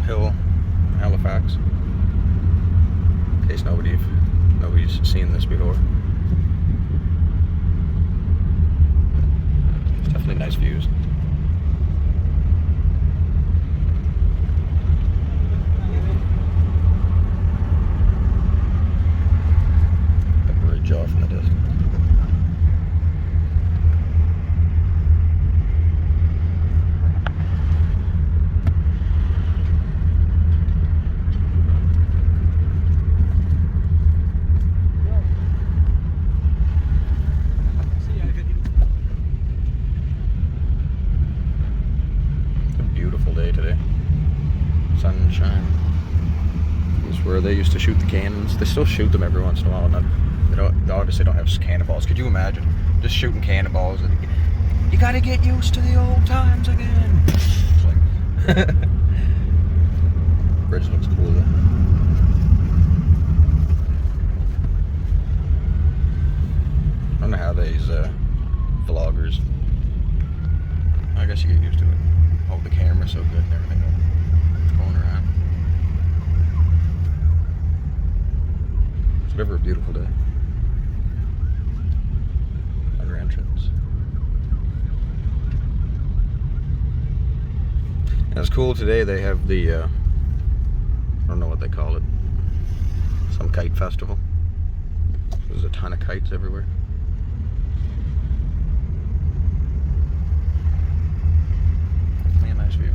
Hill, Halifax. In case nobody's seen this before. It's definitely nice views. The bridge off in the distance. Day today. Sunshine. This is where they used to shoot the cannons. They still shoot them every once in a while. They obviously don't have cannonballs. Could you imagine just shooting cannonballs? And you gotta get used to the old times again. Like, bridge looks cool though. I don't know how these vloggers. I guess you get used to it. Hold the camera so good and everything going around. It's never a beautiful day. Another entrance. And it's cool today. They have the I don't know what they call it. Some kite festival. There's a ton of kites everywhere. View.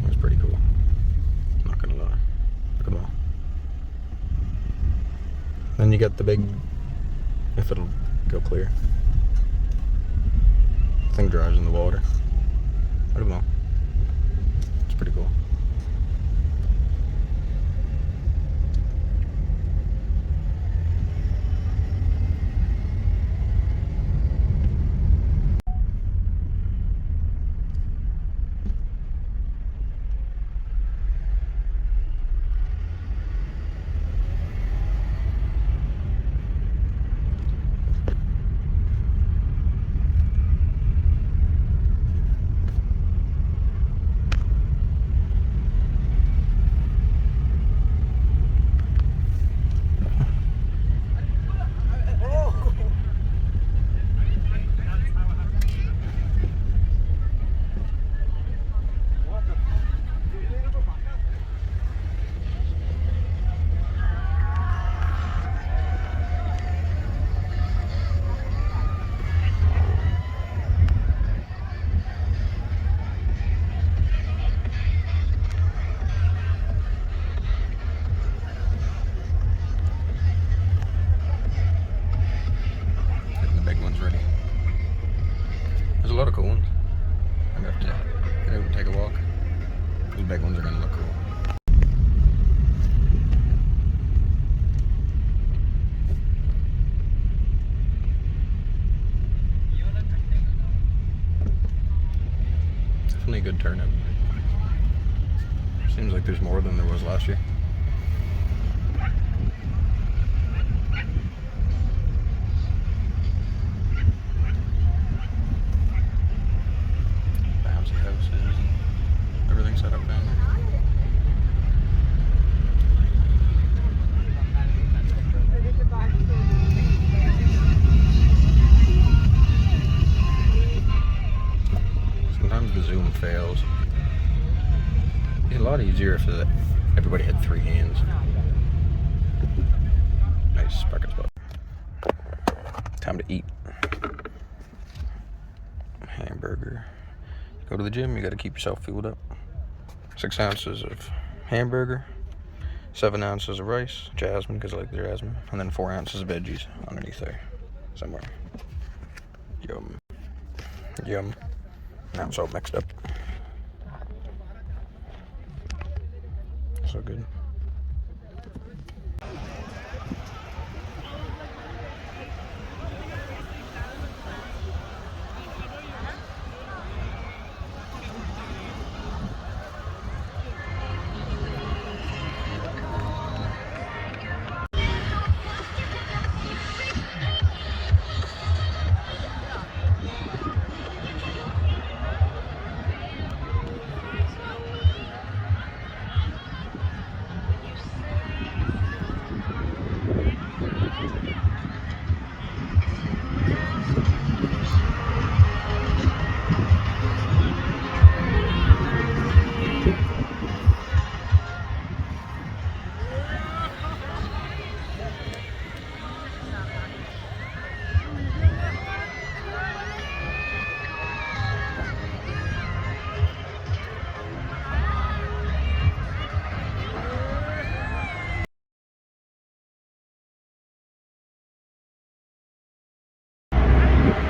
It was pretty cool. Not gonna lie. Look at them all. Then you got the big, if it'll go clear. The thing drives in the water. Look at them all. It's pretty cool. There's a lot of cool ones. I'm gonna have to get out and take a walk. These big ones are gonna look cool. Definitely a good turnout. Seems like there's more than there was last year. Everything set up down there. Sometimes the zoom fails. It'd be a lot easier if everybody had 3 hands. Nice parking spot. Time to eat. Hamburger. Go to the gym, you gotta keep yourself fueled up. 6 ounces of hamburger, 7 ounces of rice, jasmine, because I like the jasmine, and then 4 ounces of veggies underneath there, somewhere. Yum. Yum. Now it's all mixed up. So good.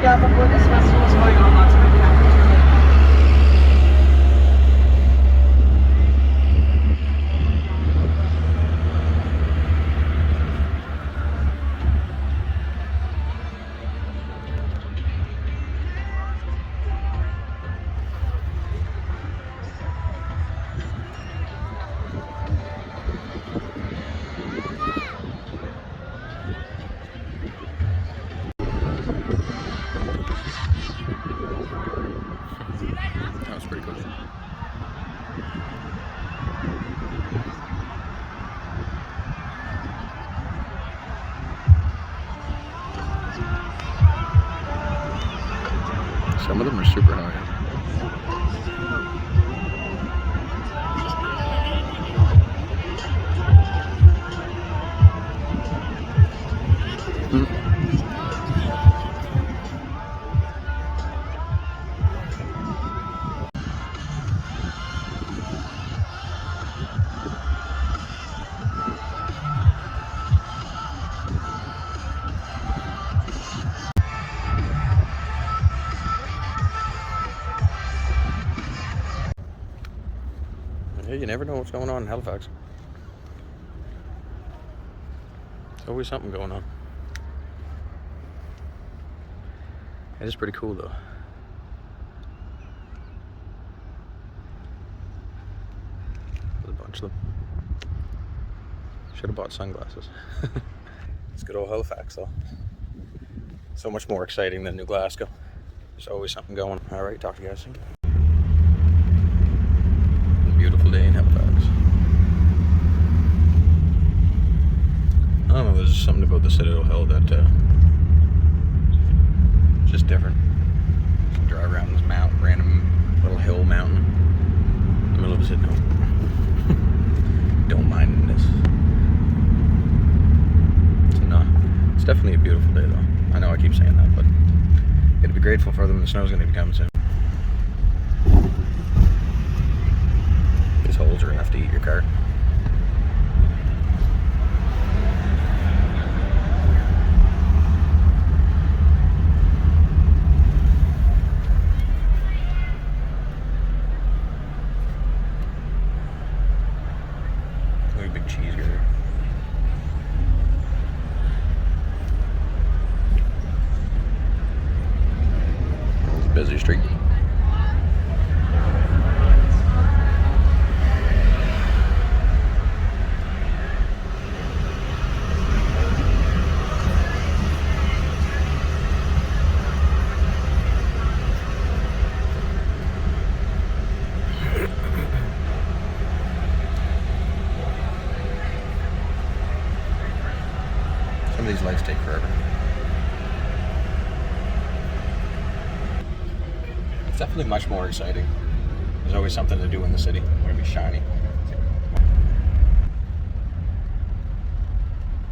Yeah, before this festival was going on, lots of people happened to like That was pretty cool. Some of them are super high. Yeah, you never know what's going on in Halifax. There's always something going on. It is pretty cool though. There's a bunch of them. Should have bought sunglasses. It's good old Halifax though. So much more exciting than New Glasgow. There's always something going. Alright, talk to you guys soon. Beautiful day in Halifax. I don't know, there's just something about the Citadel Hill that just different. Just drive around this mountain, random little hill mountain in the middle of the Citadel. Don't mind this. So no, it's definitely a beautiful day though. I know I keep saying that, but you gotta be grateful for them. The snow's gonna be coming soon. These holes are enough to eat your car. Look at big cheese grater. It's a busy street. Some of these lights take forever. It's definitely much more exciting. There's always something to do in the city. We're gonna be shiny.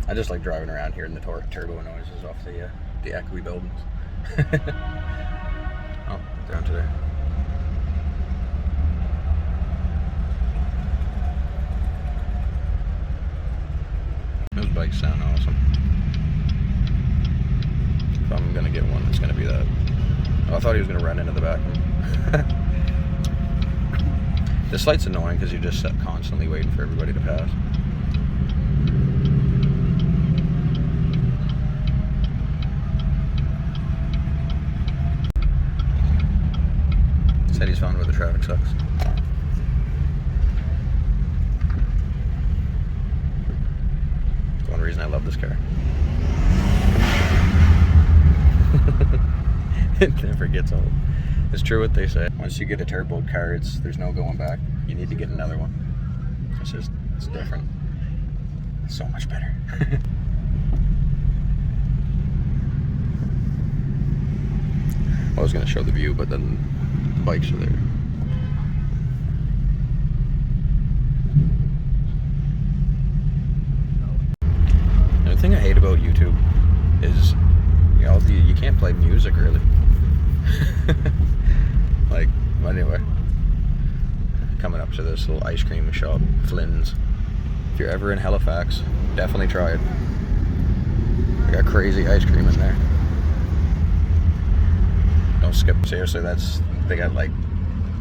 I just like driving around hearing the turbo noises off the echoey buildings. Oh, down to there. Those bikes sound awesome. If I'm gonna get one, it's gonna be that. Oh, I thought he was gonna run into the back of him. This light's annoying because you're just constantly waiting for everybody to pass. Said he's found where the traffic sucks. That's one reason I love this car. It never gets old. It's true what they say. Once you get a turboed car, there's no going back. You need to get another one. It's different. It's so much better. I was gonna show the view, but then the bikes are there. The thing I hate about YouTube is, you can't play music really. Like, anyway, coming up to this little ice cream shop, Flynn's. If you're ever in Halifax, definitely try it. They got crazy ice cream in there. don't skip. Seriously, they got like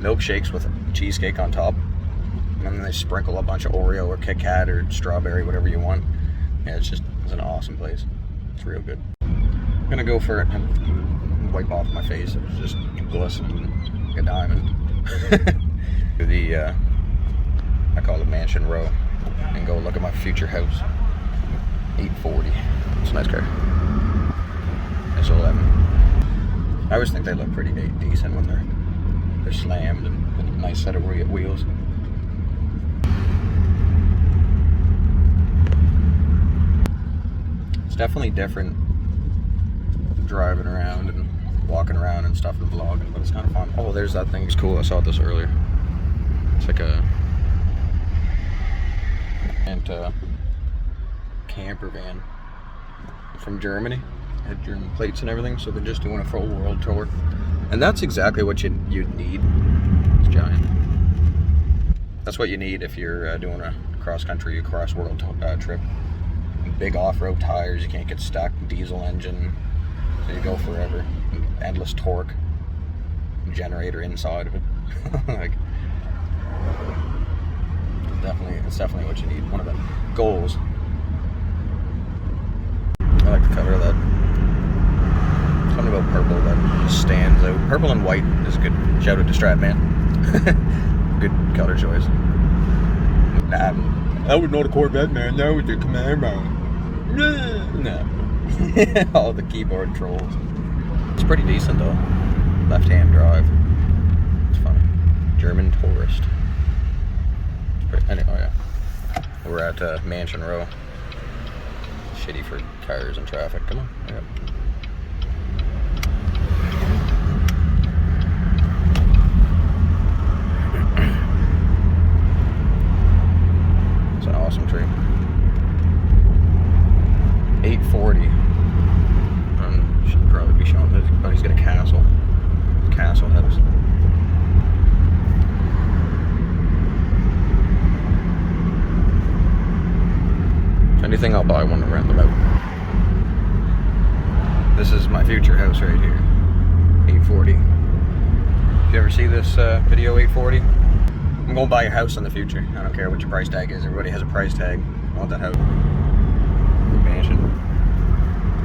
milkshakes with cheesecake on top, and then they sprinkle a bunch of Oreo or Kit Kat or strawberry, whatever you want. Yeah, it's an awesome place. It's real good. I'm gonna go for it and wipe off my face. It was just glistening like a diamond. I call it Mansion Row, and go look at my future house. 840. It's a nice car. It's 11. I always think they look pretty decent when they're slammed and with a nice set of wheels. It's definitely different driving around and walking around and stuff and vlogging, but it's kind of fun. Oh, there's that thing. It's cool. I saw this earlier. It's like a camper van from Germany. It had German plates and everything, so they're just doing a full world tour. And that's exactly what you'd need. It's giant. That's what you need if you're doing a cross-country, cross-world trip. Big off-road tires, you can't get stuck, diesel engine, so you go forever. Endless torque, generator inside of it. Like, it's definitely what you need. One of the goals. I like the color of that. Something about purple that just stands out. Purple and white is good. Shout out to Stratman. Good color choice. Nah, that was not a Corvette, man. That was a Camaro. No. All the keyboard trolls. It's pretty decent though. Left-hand drive. It's funny. German tourist. Anyway, oh yeah. We're at Mansion Row. Shitty for cars and traffic. Come on. Yeah. It's an awesome tree. 840. Should probably be showing this, but he's got a castle. Castle house. If anything, I'll buy one to rent them out. This is my future house right here. 840. If you ever see this video, 840, I'm gonna buy a house in the future. I don't care what your price tag is. Everybody has a price tag. I want that house. Mansion.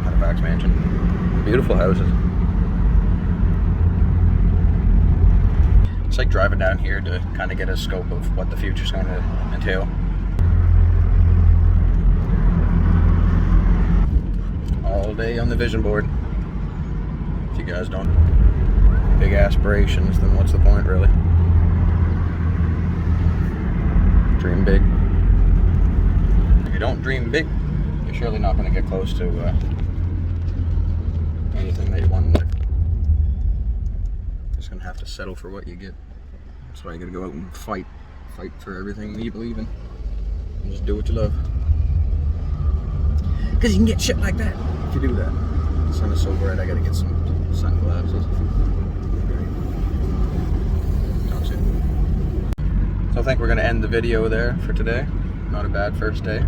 Halifax mansion. Beautiful houses. It's like driving down here to kind of get a scope of what the future's going to entail. All day on the vision board. If you guys don't have big aspirations, then what's the point, really? Dream big. If you don't dream big, you're surely not going to get close to anything that you want in life. You're just going to have to settle for what you get. That's why you got to go out and fight for everything that you believe in. And just do what you love. Because you can get shit like that if you do that. The sun is so bright, I gotta get some sunglasses. So I think we're gonna end the video there for today. Not a bad first day.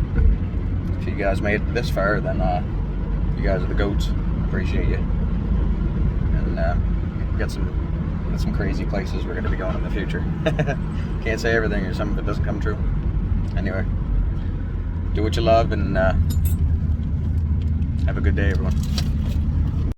If you guys made it this far, then you guys are the goats. Appreciate you. And got some crazy places we're gonna be going in the future. Can't say everything, or some of it doesn't come true. Anyway, do what you love and have a good day, everyone.